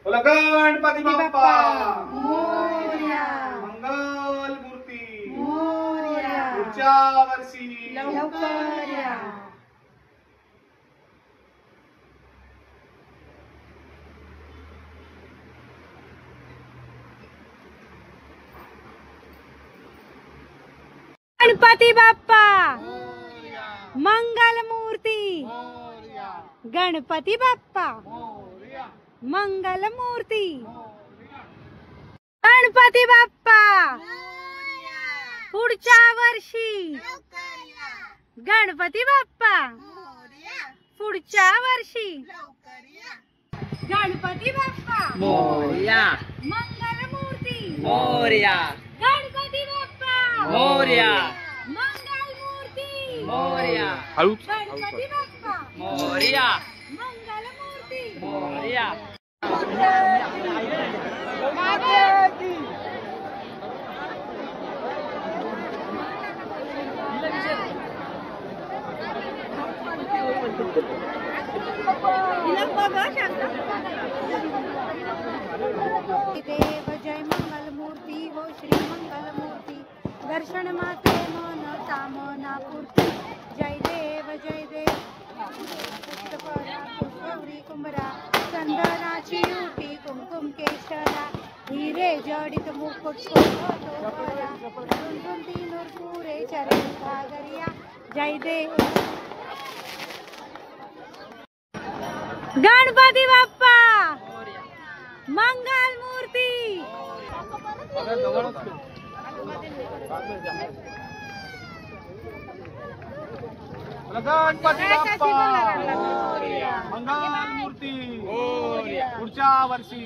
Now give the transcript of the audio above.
बोला गणपती बाप्पा मोरया. मंगल मूर्ती मोरया. पुढच्या वर्षी लवकर या. गणपती बाप्पा मंगल मूर्ती. गणपती बाप्पा मंगल मूर्ती. गणपती बाप्पा पुढच्या वर्षी. गणपती बाप्पा पुढच्या वर्षी. गणपती बाप्पा मोरया मंगल मूर्ती. मोरया गणपती बाप्पा मोरया मंगल मूर्ती. मोरया गणपती बाप्पा मोरया मंगल मूर्ती. मोरया देव जय मंगल मूर्ती हो श्री मंगल मूर्ती. दर्शन माते मन कामना पूर्ती. जय देव पुष्पवरी कुंभरा. चंदनाची उटी कुमकुम केशरा. हिरे जडित मुकुट शोभतोरा. कुंकुम नूरपुरे चरण सागरिया. जय देव गणपती बाप्पा मंगल मूर्ती. गणपती बाप्पा मंगल मूर्ती पुढच्या वर्षी